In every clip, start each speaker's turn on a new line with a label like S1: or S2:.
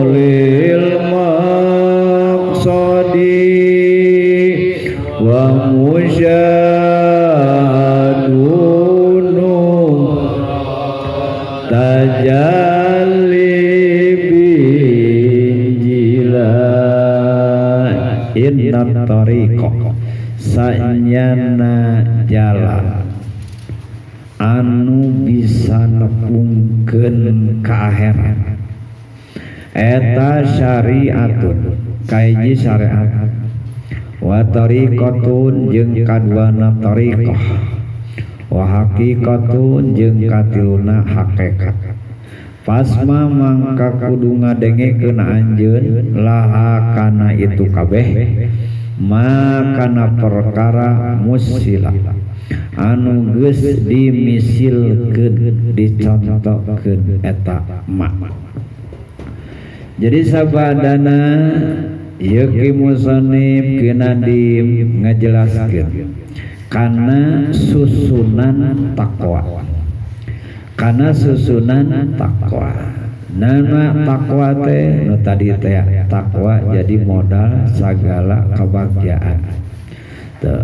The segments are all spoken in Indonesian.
S1: lil maqsadi wa musyadunu tajalli binjilan inna tariqah sanyana jalan anu bisa nepungkeun ka akhirat eta syariatun kaiji syariat wa tariqatun jeung kaduana tariqah wa haqiqatun jeung katiluna hakikat pasma mangka kudu ngadengekeun anjeun laha kana itu kabeh makana perkara musila anu geus dimisilkeun dicontohkeun eta ma. Jadi sabadana ieu ki musannif kinadim ngajelaskeun kana susunan takwa. Kana susunan takwa. Nama takwa teh nu tadi teh takwa jadi modal sagala kebahagiaan. Teu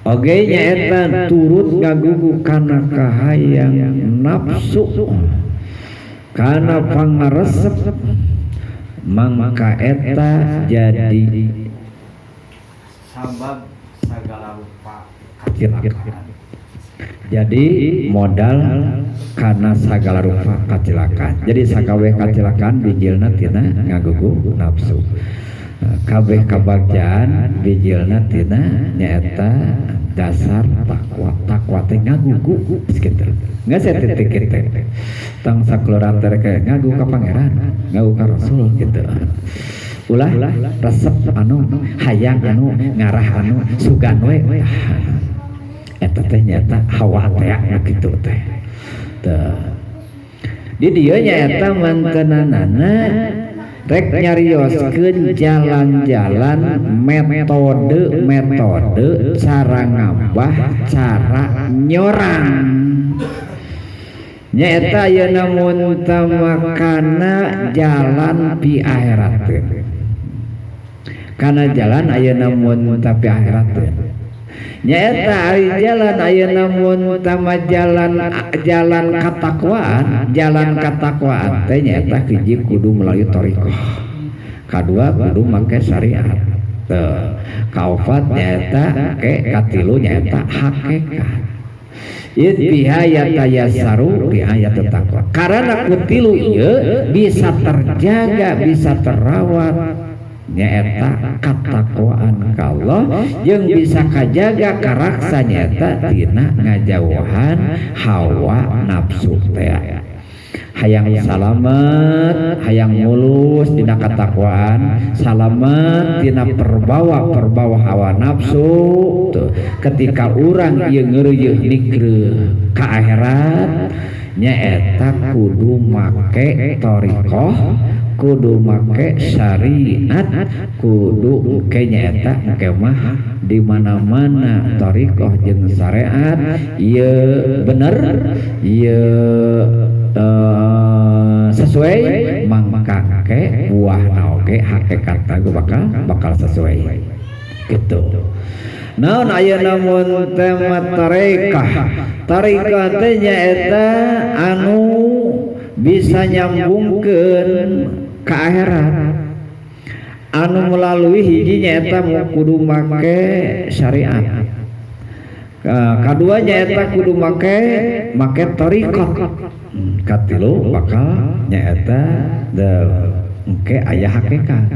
S1: oge nyaeta turut ngagugu kana kahayang nafsu kana pangaresep mangka eta jadi sabab sagala rupa kacelakaan. Jadi modal kana sagala rupa kacelakaan. Jadi sakabeh kacelakaan bijilna tina ngagugu nafsu. Kabeh kabagjaan bijilna tina nyaeta dasar takwa. Takwa teh ngagugu sekitar nggak saya titik teh tang sakloran teh ngagu ka pangeran ngagu ka rasul gitu ulah resep anu hayang anu ngarah anu sugan we eta teh nyaeta hawa teh kitu teh di dieu nyaeta mantenanana rek nyarioskeun jalan-jalan metode cara ngabah cara nyorang nyaeta ayeuna mun tamakana jalan pi akhirat kana jalan ayeuna mun tapi akhirat nyaeta ari jalan ayeuna mun tama jalan katakwaan teh nyaeta hiji kudu melalui thariqah kadua kudu make syariat teu kaopat nyaeta ke katilu nyaeta hakikat Itbihayat tayasaru bihayat takwa. Karena kutilu ieu bisa terjaga, bisa terawat nyaeta katakwaan ka Allah jeung bisa kajaga karaksa nyaeta tina ngajauhan hawa nafsu teh. Hayang salamet, hayang mulus dina katakwaan, salamet dina perbawa hawa nafsu. Tuh, ketika urang ieu ngeureuyeuh nikreuh ka akhirat nyaeta kudu make thariqah, kudu make syariat, kudu engke nyaeta engke mah di mana-mana thariqah jeung syariat ieu bener, ieu sesuai mangka ke buah naoge hakikatna bakal sesuai gitu. Naon ayeuna mun tema tariqah teh nyaeta anu bisa nyambungkeun ka akhirat. Anu melalui hiji nyaeta kudu make syariat. Kadua nyaeta kudu make thariqah. Katilu bakal nyaeta engke aya hakikat.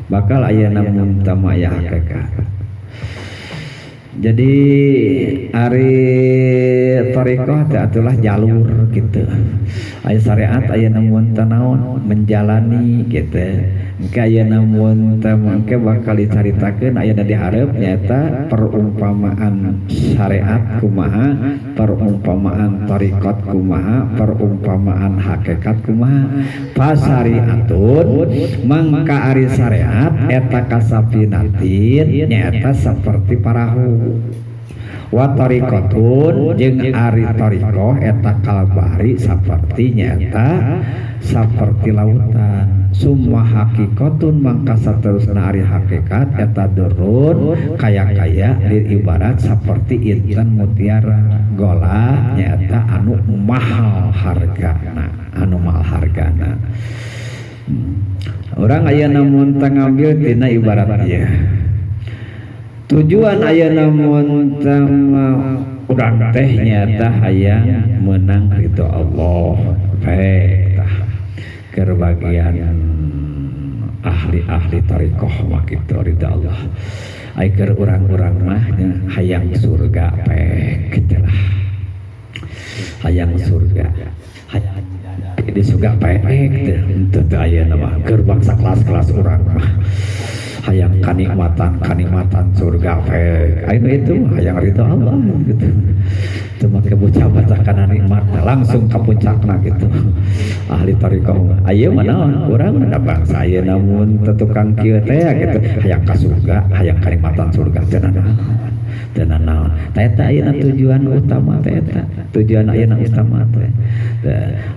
S1: Bakal ayeuna mun tama aya hakikat. Jadi ari thariqah teh atulah jalur gitu. Aya syariat ayeuna mun tanaon menjalani gitu. Engke ayeuna mun engke bakal dicaritakeun ayeuna di hareup nyaeta perumpamaan syariat kumaha, perumpamaan thariqat kumaha, perumpamaan hakikat kumaha. Pasariatun mangka ari syariat eta kasapinatin nyaeta seperti parahu. wa tariqatun jeung ari tariqah eta kalbari saperti nyaeta saperti lautan summa haqiqatun mangka saterusna ari hakikat eta durun kaya-kaya di ibarat saperti intan mutiara gola nyaeta anu mahal hargana orang aya namun ngambil tina ibarat ieu tujuan aya namun urang teh nyata hayang menang ridho Allah tah keur bagian ahli tariqah mah kitu ridho Allah ai keur urang-urang mah hayang surga kitu lah hayang surga hayang di surga teu aya mah keur bangsa kelas-kelas urang mah hayang kanikmatan surga ayo itu hayang ridho Allah gitu teu make bocah bacakan nikmat langsung ka puncakna gitu ahli tariqah ayeuna manaon urang da bangsa ayeuna mun tukang kieu teh gitu hayang ka surga hayang kanikmatan surga teu naon eta ayeuna tujuan utama teh eta tujuan ayeuna utama teh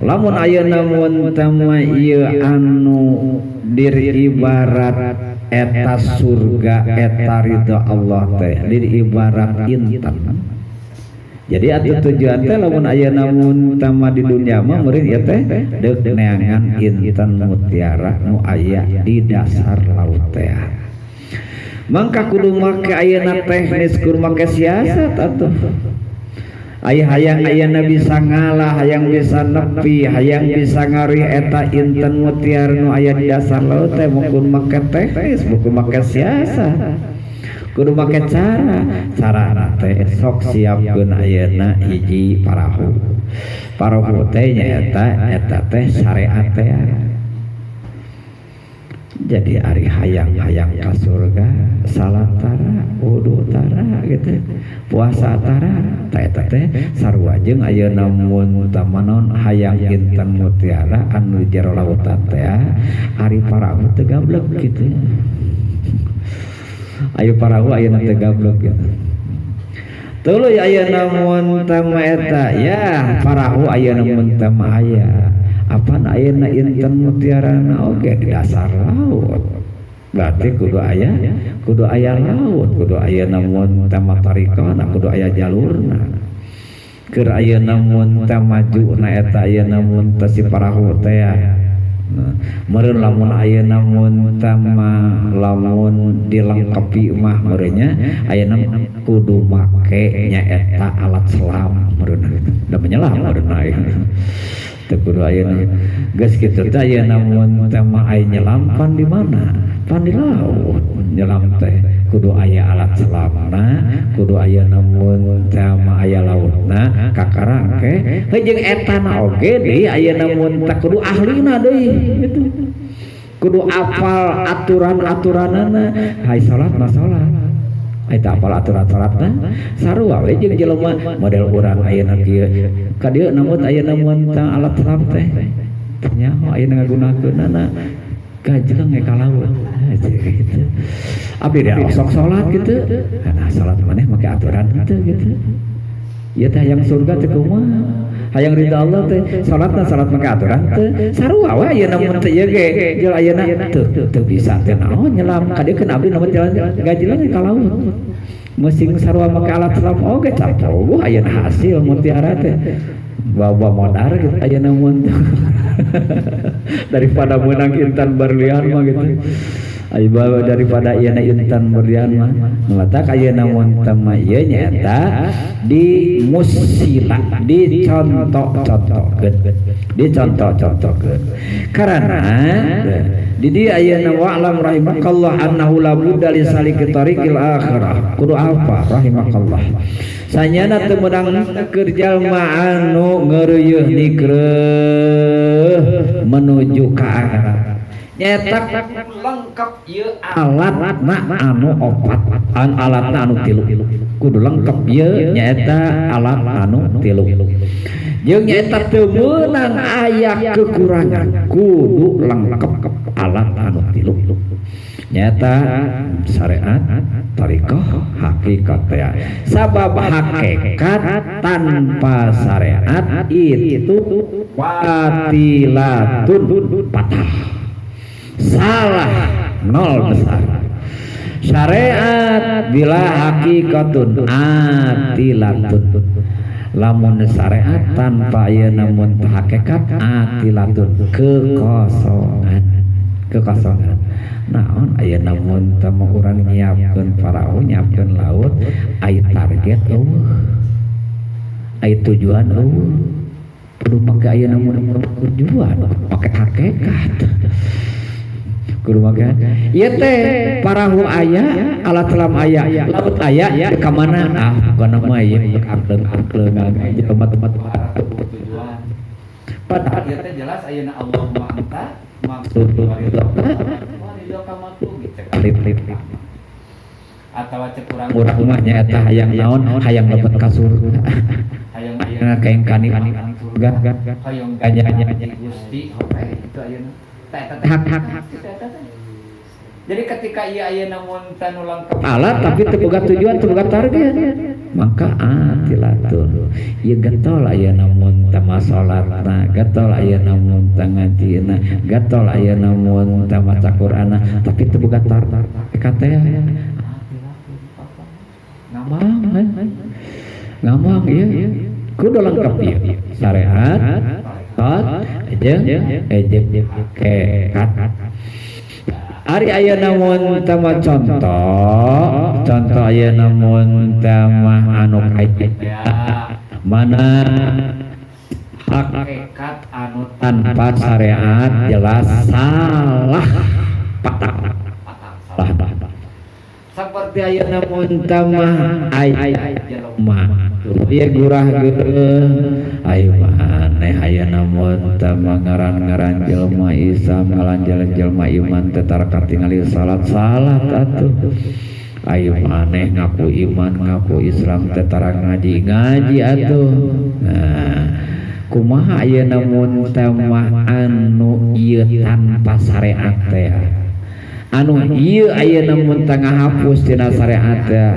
S1: lamun ayeuna mun tama ieu anu diri ibarat eta surga eta ridho Allah teh diri ibarat intan jadi atuh tujuan teh lamun aya namun tama di dunya mah meureun ieu teh deuk neangan intan mutiara nu aya di dasar laut teh mangka kudu make ayeuna teknis kudu make siasat atuh hayang ayeuna bisa ngalah hayang bisa nepi hayang bisa ngari eta intan mutiara nu aya di dasar laut teh kudu make teknis kudu make siasat kudu make cara teh sok siapkeun ayeuna hiji parahu teh nyaeta eta teh syariat teh jadi ari hayang ka surga salat tara wudu tara gitu puasa tara eta teh sarua jeung ayeuna mun tamanon hayang intan mutiara anu jero lautan teh ari parahu teu gablek kitu ayo parahu ayeuna teh gablek gitu tuluy ayeuna mun tama eta ya parahu ayeuna mun tama aya apaan ayeuna intan mutiarana oge di dasar laut berarti kudu aya laut kudu ayeuna mun tama tariqahna kudu aya jalurna keur ayeuna mun tamajuna eta ayeuna mun si parahu teh meureun lamun ayeuna mun tama lamun dilengkepi mah meureunnya ayeuna kudu make nyaeta alat selam meureun da menyelam meureun teu kudu ayeuna geus kitu teh ayeuna mun tama aya nyelam pan di mana pan di laut nyelam teh kudu aya alat selamna kudu ayeuna mun tama aya lautna kakarangke jeung etana oge deui ayeuna mun teh kudu ahlina deui gitu kudu apal aturan-aturanana hai salat mah salat eta apal aturan-aturanna sarua we jeung jelema model urang ayeuna kieu ka dieu namun ayeuna mun teh alat selam teh nyaho ayeuna ngagunakeunana gajleng ka laut gitu abdi da sok salat gitu nah salat maneh make aturan gitu ieu teh hayang surga teh kumaha hayang ridho Allah teh salatna salat make aturan teh sarua we ayeuna mun teh ieu ge jeung ayeuna teu bisa teh naon nyelam ka dieu keun abdi namun jalan gajleng ka laut meusing sarua make alat selam oge capogo ayeuna hasil mutiara teh bawa modar gitu ayeuna mun daripada menang intan berlian mah gitu ayo bawa daripada ieu intan berlian mah matak ayeuna mun tama ieu nyaeta di musila dicontoh-contohkeun karena di dieu ayeuna wa'lam rahimakallah annahu la budda li saliki tariqil akhirah kudu apa rahimakallah sanyana teu meunang keur jalma anu ngeureuyeuh nikreuh menuju ka akhirat nyetak lengkap ieu alatna anu opat alatna anu tilu kudu lengkap ieu nyaeta alat anu tilu jeung nyaeta teu meunang aya kekurangan kudu lengkap alat anu tilu nyata syariat tarikoh hakikat ya. Sabab hakikat tanpa syariat itu batilatun patah, salah nol besar. Syariat bila hakikatun atilatun, lamun syariat tanpa ieu namun hakikat atilatun, kekosongan. Naon aya namun temu urang nyiapkeun parau, nyiapkeun laut, aya target aya tujuan kudu make aya namun tujuan, make hakikat. Kudu make ieu teh parahu aya, alat selam aya, laut aya, ka mana bukan mah ieu angkleung tempat-tempat tujuan. Padahal ieu teh jelas ayeuna Allahumma anta maksud atau cek urang rumahnya eta hayang naon, hayang lebet ka surga, hayang kaeng kani surga, hayang ganya Gusti itu ayeuna hak. Jadi ketika ia namun tanulang kepala tapi teu boga tujuan, teu boga target, maka atilatun ieu getol aya namun tama salatna, getol aya namun ngajina, getol aya namun maca Qur'anna, tapi teu boga target teh ngomong ieu kudu lengkap ieu syariat jeung hakikat. Ari aya namun tama contoh aya namun tama anu mana hakikat anu tanpa syariat jelas salah patah. Seperti aya namun tama jelema ieu gurah ayo maneh aya namun tama ngaran-ngaran jelema Islam, ngalan jelema iman tetara katingali salat atuh. Ayo maneh ngaku iman, ngaku Islam tetara ngaji atuh. Nah, kumaha aya namun tama anu ieu tanpa syariat teh, anu ieu aya namun tengah hapus tina syariat teh.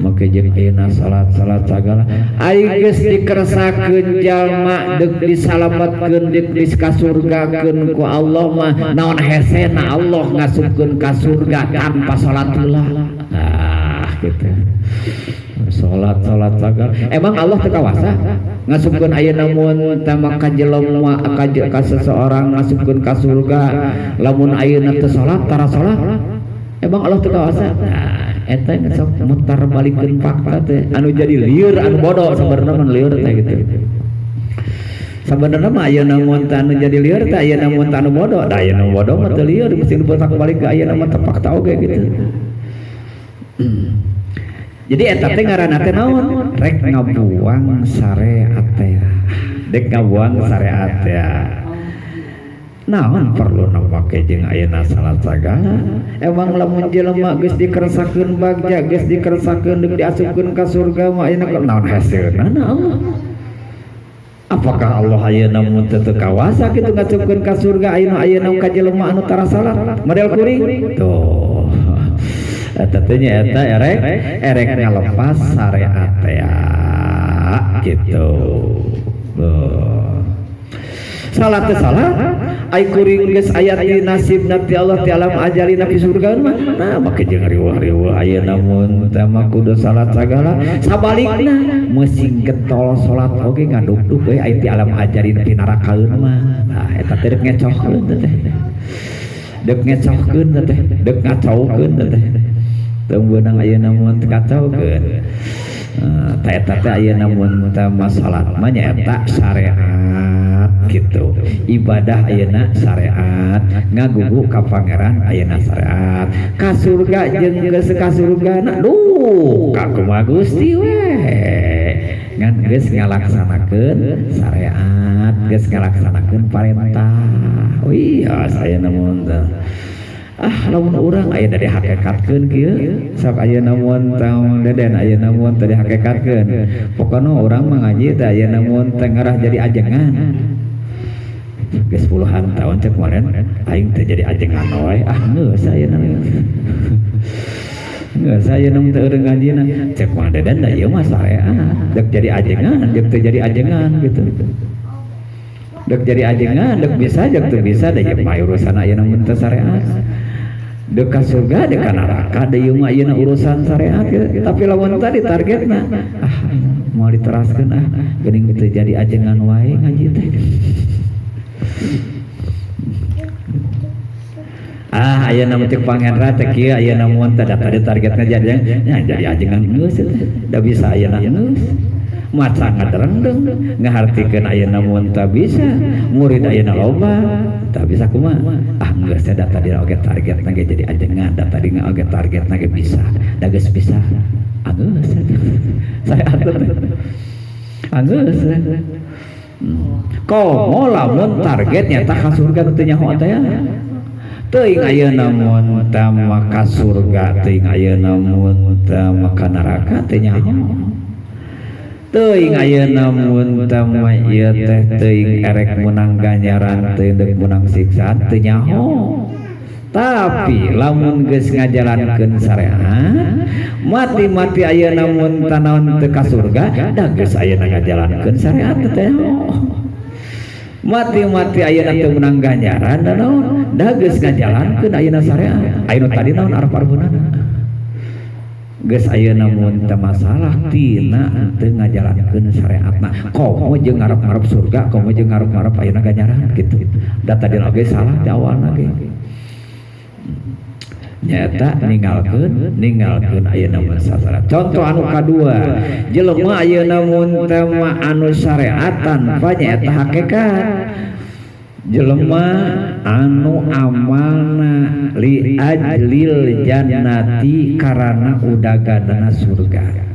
S1: Maka jeung ayeuna salat sagala aya geus dikeresakeun jalma deuk disalametkeun, deuk dikasurgakeun ku Allah mah naon hesena Allah ngasupkeun ka surga tanpa salat heula. Gitu. Salat sagala emang Allah teu kawasa ngasupkeun ayeuna mun tama ka jelema ka seseorang ngasupkeun ka surga lamun ayeuna teu salat tara salat, emang Allah teu kawasa? Eta sok mutar balikeun fakta teh anu jadi lieur anu bodoh sabenerna mah lieur teh gitu. Sabenerna mah ayeuna mun anu jadi lieur teh ayeuna mun anu bodoh, da ayeuna bodoh mah teu lieur mesti diputar balik ke ayeuna mah teu fakta oge gitu. Jadi eta teh ngaranna teh naon? Rek ngabuang syariat teh. Dek ngabuang syariat teh. Naon perlu make jeung ayeuna salat sagala. Emang lamun jelema geus dikeresakeun bagja, geus dikeresakeun deuk diasupkeun ka surga mah ayeuna naon hasilna Allah? Apakah Allah ayeuna mun teu kawasa kitu ngasupkeun ka surga ayeuna ka jelema anu tara salat? Model kuring. Tuh. Eta teh nyaeta erek ngalepas syariat teh gitu. Salat teh salat ai kuring geus aya di nasibna ti Allah ti alam ajalina fi surga mah nah make jeung riweuh-riweuh ayeuna mun teh mah kudu salat sagala sabalikna meusing getol salat oge ngaduk-duk we aya ti alam ajalina fi nerakaeun mah. Nah eta teh deuk ngecohkeun teh deuk ngecohkeun teh deuk ngacaukeun teh teu beunang ayeuna mun kacaukeun. Tah eta teh ayeuna mun teh salat mah nyaeta syariat gitu. Ibadah ayeuna syariat, ngagugu ka pangeran ayeuna syariat. Ka surga jeung geus ka surgana duh ka kumaha Gusti we. Ngan geus ngalaksanakeun syariat, geus ngalaksanakeun parentah. Oh iya saya namun lamun urang aya dari hakikatkeun kieu sok aya namun taun deden aya namun tadi hakikatkeun pokona urang mah ngaji teh aya namun teh ngarah jadi ajengan geus puluhan tahun cek kemarin aing teh jadi ajengan we geus saya nggak saya nang teu ngajina cek mah dedan da ieu mah sareat dek jadi ajengan dek teu jadi ajengan gitu dek jadi ajengan dek bisa dek teu bisa da ieu mah urusan ayeuna mun teu sareat dek ka surga dek ka neraka da ieu mah ayeuna urusan sareat gitu. Tapi lamun tadi targetna mau diteraskeun geuning teu jadi ajengan wae ngaji teh ayeuna mah cek pangenra teh kieu ayeuna mun teh tadi targetna jadi ajengan geus da bisa ayeuna geus maca ngaderengdeung ngahartikeun ayeuna mun teh bisa murid ayeuna loba teh bisa kumaha geus teh da tadi oge targetna ge jadi ajengan da tadi oge targetna ge bisa da geus bisa geus saya atur geus komo lamun targetnya tah ka surga teu nyaho teh teuing ayeuna mun teh ka surga teuing ayeuna mun teh ka neraka teu nyaho teuing ayeuna mun teh ieu teh teuing erek menang ganjaran teuing deuk menang siksaan teu nyaho tapi lamun geus ngajalankeun syariat mati-mati ayeuna mun tanaon teu ka surga da geus ayeuna ngajalankeun syariat teh mati-mati ayeuna teu menang ganjaran da naon da geus ngajalankeun ayeuna syariat ayeuna tadi naon arep-arepna geus ayeuna mun teu masalah tina teu ngajalankeun syariatna komo jeung ngarep-ngarep surga komo jeung ngarep-ngarep ayeuna ganjaran gitu da tadi oge salah di awalna ge nyata ninggalkeun ayeuna mun sasaran. Contoh anu kadua jelema ayeuna mun teh anu syariatan pa nyaeta hakikat jelema anu amalna li ajlil jannati karana udaganana surga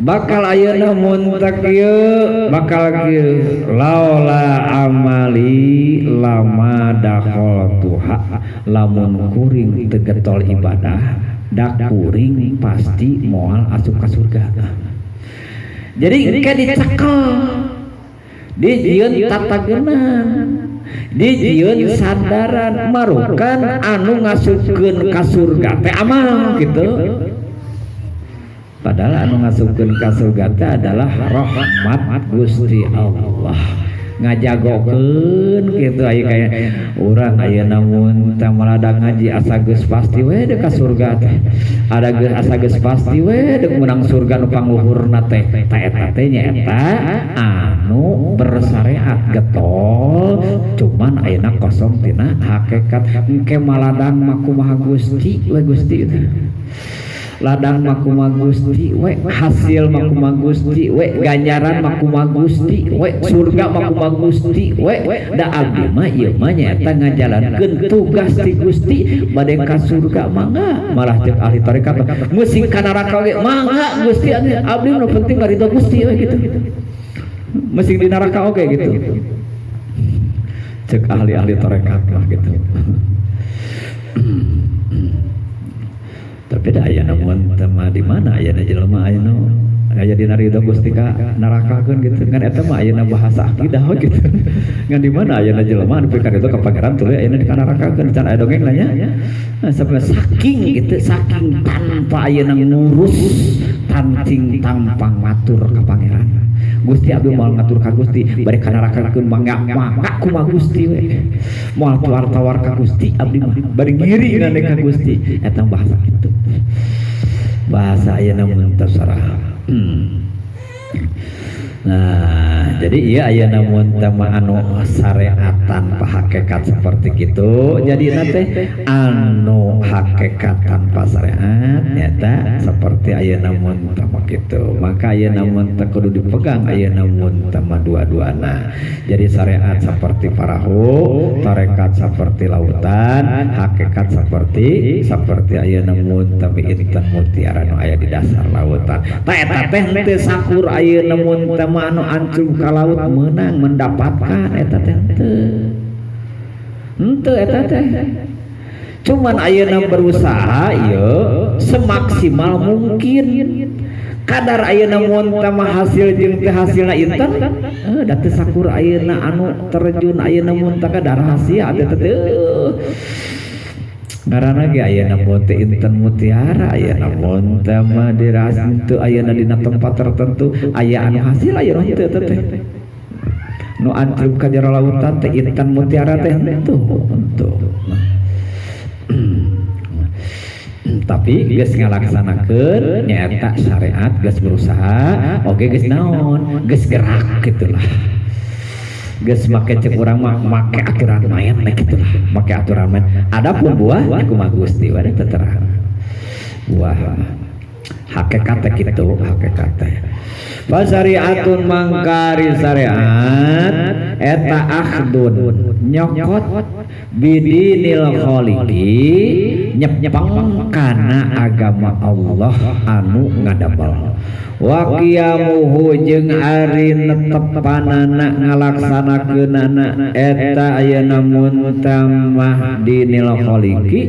S1: bakal ayeuna mun teh kieu bakal kieu laula amali lama dakhaltuha lamun kuring teu getol ibadah da kuring pasti moal asup ka surga jadi engke dicekel dijieun tatageunan dijieun sandaran marukan anu ngasupkeun ka surga teh amal gitu. Padahal anu ngasupkeun ka surga teh adalah rahmat Gusti Allah ngajagokeun kitu aya kaya urang ayeuna mun teh maladak ngaji asa geus pasti we deuk ka surga teh ada geus asa geus pasti we deuk menang surga nu pangluhurna teh ta eta teh nyaeta anu bersyariat getol cuman ayeuna kosong tina hakikat engke maladang mah kumaha Gusti we Gusti ladang makumaha Gusti we hasil makumaha Gusti we ganjaran makumaha Gusti we surga makumaha Gusti we da abdi mah ieu mah nyaeta ngajalankeun tugas ti Gusti bade ka surga mangga malah cek ahli tarekat musik ka neraka ge mangga Gusti abdi nu penting karito Gusti we gitu musik di neraka oge gitu cek ahli-ahli tarekat mah gitu tapi da aya namun teh di mana aya jelema ayeuna aya dina ridho Gusti ka nerakakeun gitu kan eta mah ayeuna bahasa akidah gitu ngan di mana ayeuna jelema anu pika itu ka pangeran tuluy ayeuna di nerakakeun can aya dongeng nanya sampai saking gitu saking tanpa ayeuna ngurus tancing tampang matur ka pangeran Gusti abdi moal ngatur ka Gusti bari ka nerakakeun mangga kumaha Gusti we moal tawar-tawar ka Gusti abdi mah bari ngiri ngan ka Gusti eta bahasa kitu bahasa ayeuna mun tasarah nah jadi iya ayeuna mun teh anu syariatan pa hakikat seperti kitu jadi teh anu hakikat tanpa syariat nyata seperti ayeuna mun teh kitu maka ayeuna mun teh kudu dipegang ayeuna mun teh dua-duana jadi syariat seperti perahu tarekat seperti lautan hakikat seperti ayeuna mun teh inten mutiara nu aya di dasar lautan ta eta teh teu sakur ayeuna mun teh anu ancung ka laut menang mendapatkan eta teh henteu eta teh cuman ayeuna berusaha ieu semaksimal mungkin kadar ayeuna mun tama hasil jeung teh hasilna inten da teu sakur ayeuna anu terjun ayeuna mun teh kadar hasil teh ngaranna ge ayeuna mun teh inten mutiara ayeuna mun teh mah dirasin teu ayeuna dina tempat tertentu aya anu hasil ayeuna teu teh nu antrim ka jero lautan teh inten mutiara teh henteu tapi geus ngalaksanakeun nyaeta syariat geus berusaha oge geus naon geus gerak gitulah geus make cek urang mah make aturan main gitulah make aturan main adapun buah kumaha Gusti we terang buah hakikat kitu hakikat Fasariatun mangkari syariat eta akhdun nyokot bidinil khaliqi nyepeng kana agama Allah anu ngadabal wa qiyamuhu jeung ari netepanana ngalaksanakeunana eta ayeuna mun tamah dinil khaliqi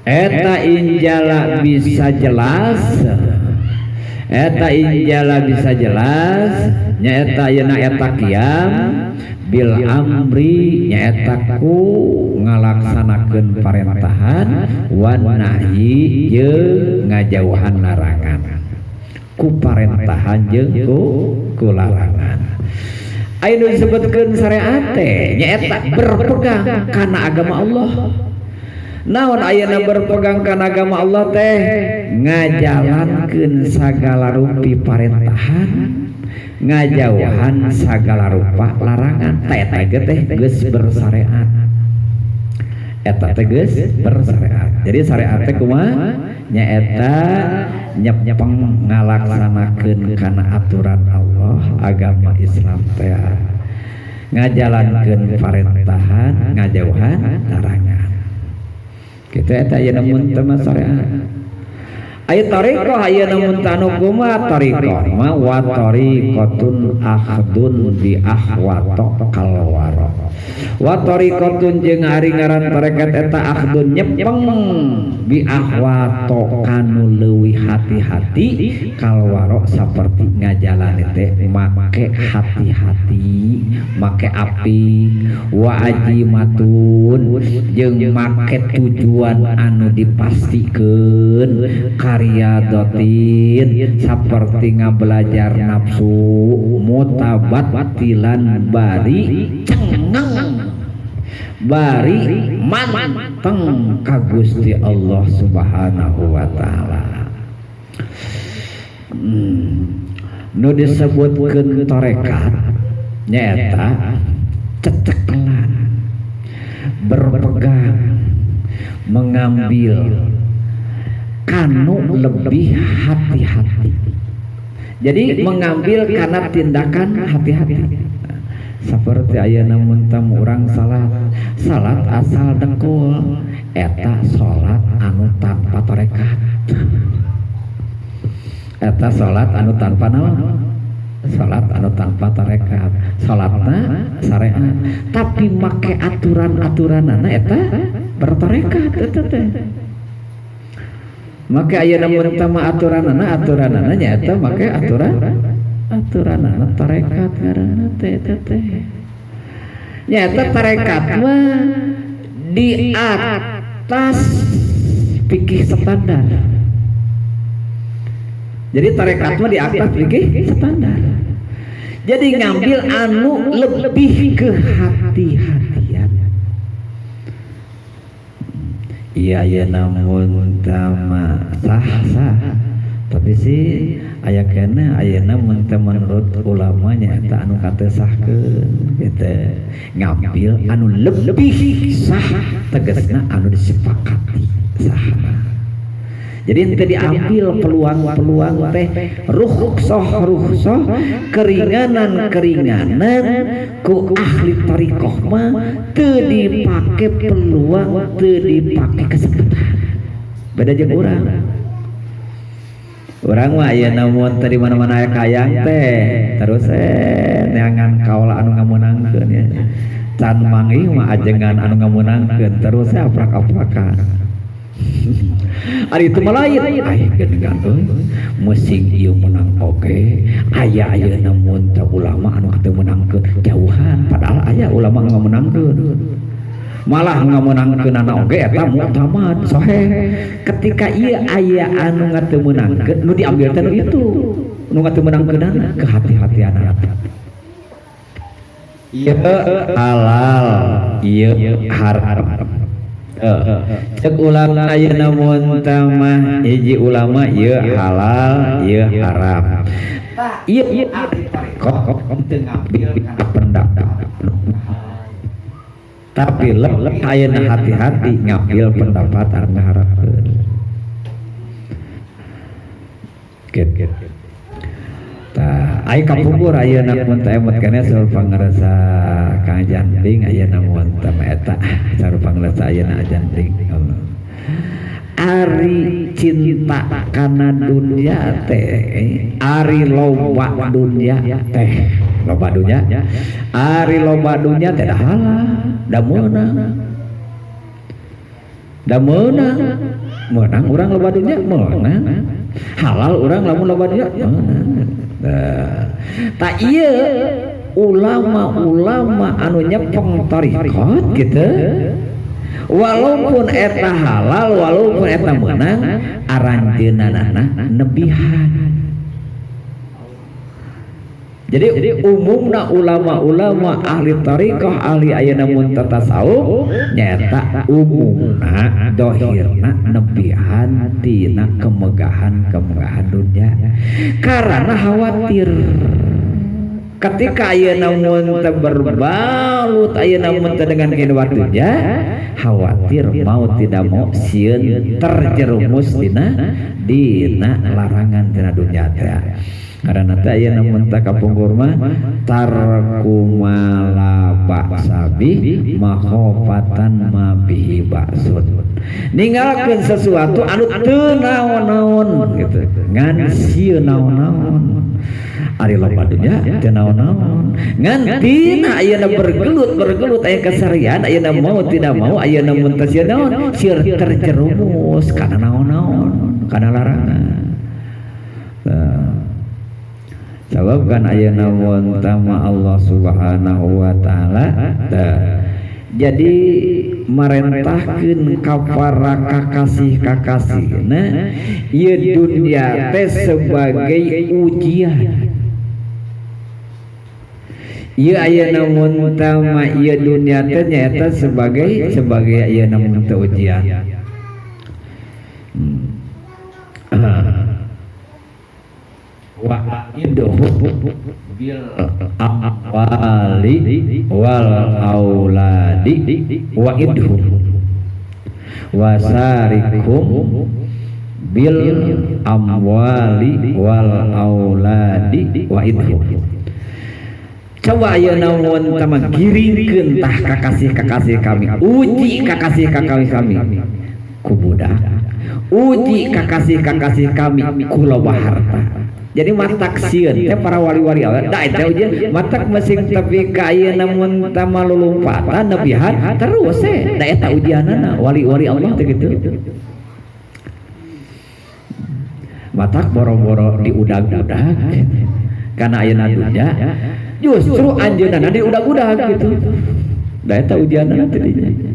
S1: eta injala bisa jelas eta injala bisa jelas nyaeta ayeuna eta qiyam bil amri nyaeta ku ngalaksanakeun parentahan wan nahyi jeung ngajauhan larangan ku parentahan jeung ku larangan anu disebutkeun syariat teh nyaeta berpegang kana agama Allah. Naon ayeuna berpegang kana agama Allah teh ngajalankeun sagala rupi parentahan ngajauhan sagala rupa larangan eta teh geus bersyariat eta teh geus bersyariat jadi syariat teh kumaha nyaeta nyepeng ngalaksanakeun kana aturan Allah agama Islam teh ngajalankeun parentahan ngajauhan larangan kita eta ayeuna mun teu syariat aya tariqah ayeuna mun tanu kumaha tariqah ma wa tariqatun akhdun bi ahwata kalwara wa tariqatun jeung ari ngaran tarekat eta akhdun nyepeng bi ahwata kanu leuwih hati-hati kalwara saperti ngajalani teh make hati-hati make api wa ajimatun jeung make tujuan anu dipastikeun karyadatin saperti ngabelajar nafsu mutabatilan bari cengeng bari manteng ka Gusti Allah Subhanahu wa taala nu disebutkeun tarekat nyaeta cecekelan berpegang mengambil kanu lebih hati-hati jadi mengambil karena tindakan hati-hati seperti ayeuna mun tamu urang salat asal dengkul eta salat anu tanpa tarekat eta salat anu tanpa naon salat anu tanpa tarekat salatna syariat tapi make aturan-aturanana eta bertarekat eta teh maka ayeuna mun tama aturanana nyaeta make aturanana tarekat ngaranna teh nyaeta tarekat mah di atas fikih standar jadi tarekat mah di atas fikih standar jadi ngambil anu lebih ke hati-hatian iya namun tama sah tapi sih aya kena ayeuna mun teh menurut ulamanya eta anu katesahkeun gitu ngambil anu lebih sah tegasna anu disepakati sah jadi ente diambil peluang-peluang teh rukhsah keringanan ku ahli tariqah mah teu dipake peluang teu dipake kesempatan beda jeung urang mah ayeuna mun teh di mana-mana aya kayang teh terus neangan kaula anu ngamunangkeun ya can mangi mah ajengan anu ngamunangkeun terus aprak-aprakan. Ari itu malain aya gedengan musing ieu menang oge aya namun teu ulama anu teu menangkeun jauhan padahal aya ulama anu ngamenangkeun malah ngamunangkeun anak oge eta mu'tamad sahih ketika ieu aya anu teu menangkeun nu diambil teh itu nu teu menangkeunana kehati-hatian ieu halal ieu haram cek ulama ayeuna mun tamah hiji ulama ieu halal ieu haram ieu kok teu ngambil pendapat tapi lebih ayeuna hati-hati ngambil pendapat anu haramkeun gitu tah ai kapungkur ayeuna mun teh emot keneh saur pangarasa Kang Janding ayeuna mun teh eta saur pangarasa ayeuna Janding ari cinta kana dunya teh ari loba dunya teh loba dunya ari loba dunya teh dah halal da meunang urang loba dunya meunang halal urang lamun loba dunya meunang tak iya ulama-ulama anu nyepeng tarikot gitu walaupun eta halal walaupun eta menang aranjeunana nebihan jadi umumna ulama-ulama ahli tarikah ahli ayeuna mun tasawuf nyata umumna dohirna nebihan tina kemegahan dunya karena khawatir ketika ayeuna mun teu berbalut ayeuna mun teu dengan kehidupan dunya khawatir mau tidak mau sieun terjerumus dina larangan tina dunya teh karena teh ayeuna mun teh kapungkur mah tarkumala ba'sabi makhofatan ma bihi ba'sun ninggalkeun sesuatu anu teu naon-naon gitu ngan sieun naon-naon ari loba dunya teu naon-naon ngan tina ayeuna bergelut aya kasarian ayeuna mau tidak mau ayeuna mun teh sieun naon sieun terjerumus kana naon-naon kana larangan sebab kan ayeuna mun tama Allah Subhanahu wa taala jadi marentahkeun ka para kakasih-kakasihna ieu dunya teh sebagai ujian ieu ayeuna mun tama ieu dunya teh nyaeta sebagai ayeuna mun teh ujian wa idhu bil amwali wal auladi wa idhu wasarikum bil amwali wal auladi wa idhu coba ayeuna mun tama giringkeun tah kakasih-kakasih kami uji kakasih-kakasih kami ku budak uji kakasih-kakasih kami ku loba harta jadi matak sieun teh para wali-wali Allah da eta ujian matak masing tapi ka ayeuna mun tama lulumpatan nebihan terus da eta ujianana wali-wali Allah teh kitu matak boro-boro diudag-udag kana ayeuna dunya justru anjeunna diudag-udag gitu da eta ujianana teh dinya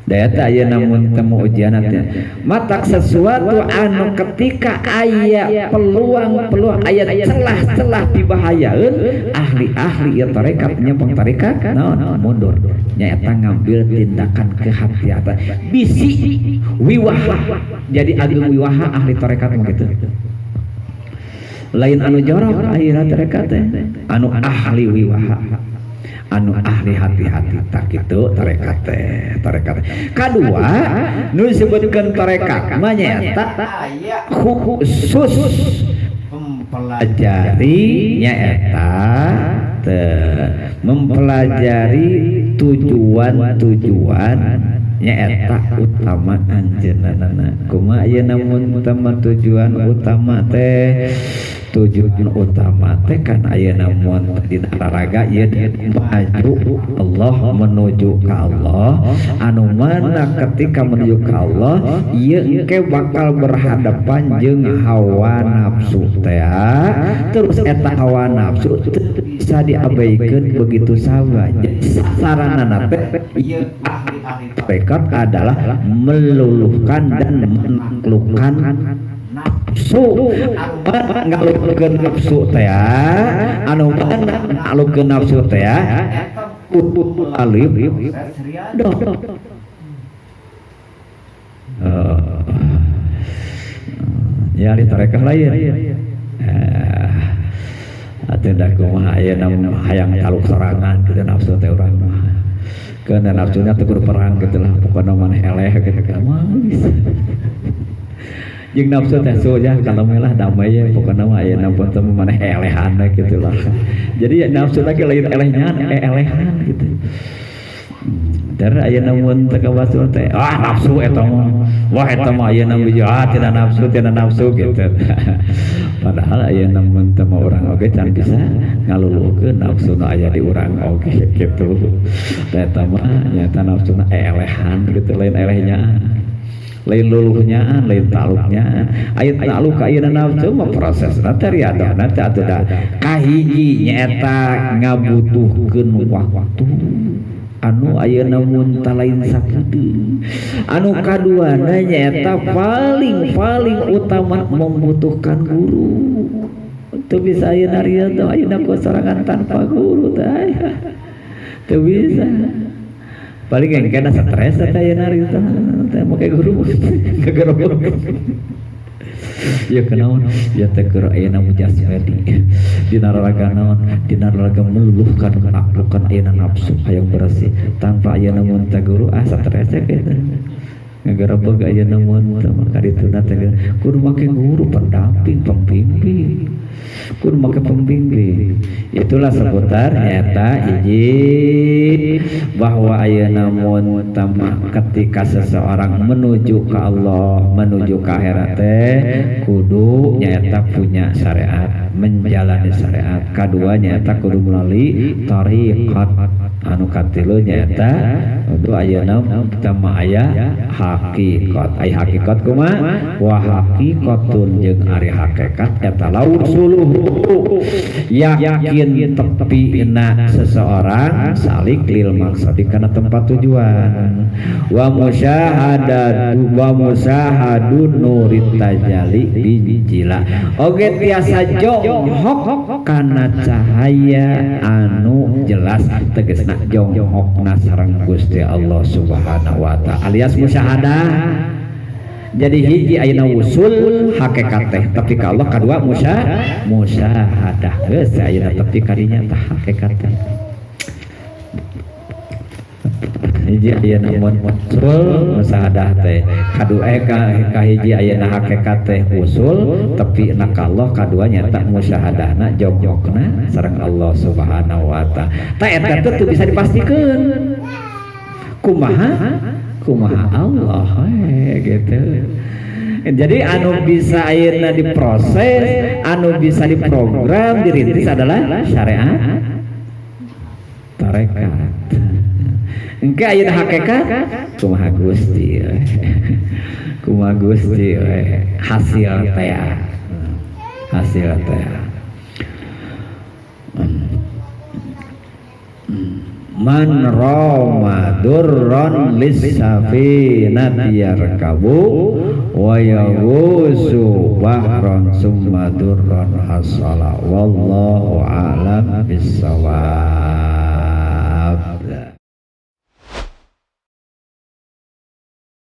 S1: data ayeuna mun temu ujian teh matak sesuatu anu ketika aya peluang aya celah-celah dibahayaeun ahli-ahli ieu tarekat nyepeng tarekat naon mundur nyaeta ngambil tindakan kehati-hatian bisi wiwaha jadi ageung wiwaha ahli tarekat mah kitu lain anu jorok ayeuna tarekat teh anu ahli wiwaha anu ahli hati-hati tak kitu tarekat kadua nu disebutkeun tarekat mah nyaeta khusus mempelajari nyaeta mempelajari tujuan nyaeta utama anjeunna kumaha ayeuna mun utama tujuan utama teh tujuan utama teh kan ayeuna mun dina olahraga ieu maju Allah menuju ka Allah anu mana ketika menuju ka Allah ieu engke bakal berhadapan jeung hawa nafsu teh terus eta hawa nafsu bisa diabaikan begitu saja. Saranana teh ieu ahli-ahli tarekat adalah meluluhkan dan menaklukkan nafsu. Ngaluluhkeun nafsu teh anu ngaluluhkeun nafsu teh alif ya di tarekat lain atuh da kumaha ayeuna hayang taluk sorangan kitu nafsu teh urang mah keun nafsunya teu kudu perang kitu lah pokona maneh eleh kitu kan jeung nafsu teh soja kalau melah damai ya pokona mah ayeuna pun teu maneh elehan kitu lah jadi nafsu lagi lain elehnya elehan gitu dari ayeuna mun teu kawasul teh nafsu eta mah wah eta mah ayeuna tidak nafsu gitu padahal ayeuna mun teu mah urang oge can bisa ngaluluhkeun nafsuna aya di urang oge gitu eta mah nyata nafsuna elehan gitu lain elehnya lain luluhnya lain taluknya aya taluk ayeuna nafsu mah prosesna teh riadona teh atuh da kahiji nyaeta ngabutuhkeun waktu anu ayeuna mun talain sakitu anu kaduana nyaeta paling utama membutuhkan guru teu bisa ayeuna riado ayeuna sorangan tanpa guru teh teu bisa paling engkena stres teh ayeuna riado teh make guru gegerok ya kenaon ya teh keur ayeuna mujasmedi dina olahraga naon dina olahraga meluluhkan menaklukkan ayeuna nafsu hayang bersih tanpa ayeuna mun teh guru stres kitu ngagerebeg ayeuna mun teh maka dituna teh kudu make guru pendamping pembimbing kudu make pembimbing itulah seputar nyata hiji bahwa ayeuna mun tamah ketika seseorang menuju ke Allah menuju ke akhirat teh kudu nyata punya syariat menjalani syariat kedua nyata kudu melalui thariqat anu katilu nyata kudu ayeuna tamah aya hakikat ai hakikat kumaha wa hakikatun jeung ari hakikat eta lausuluh yakin tepina seseorang salik lil maksudi kana tempat tujuan wa musyahadun nurit tajalli bijila oge tiasa jonghok kana cahaya anu jelas tegasna jonghokna sareng Gusti Allah Subhanahu wa taala alias musyahadah. Jadi hiji ayeuna usul hakikat teh tapi ka Allah kadua musyahadah geus ayeuna tapi kadinya tah hakikat teh hiji ayeuna usul musyahadah teh kadua ka hiji ayeuna hakikat teh usul tapi na ka Allah kadua nyata musyahadahna jongjokna sareng Allah Subhanahu wa taala tah eta teh bisa dipastikeun kumaha Allah gitu. Jadi anu bisa ayeuna diproses, anu bisa diprogram, dirintis adalah syariat tarekat. Engke ayeuna hakikat kumaha Gusti hasil teh man rama durran lissafinati yarkabu wa yawusu bahran summa durran hasala wallahu a'lam bissawab.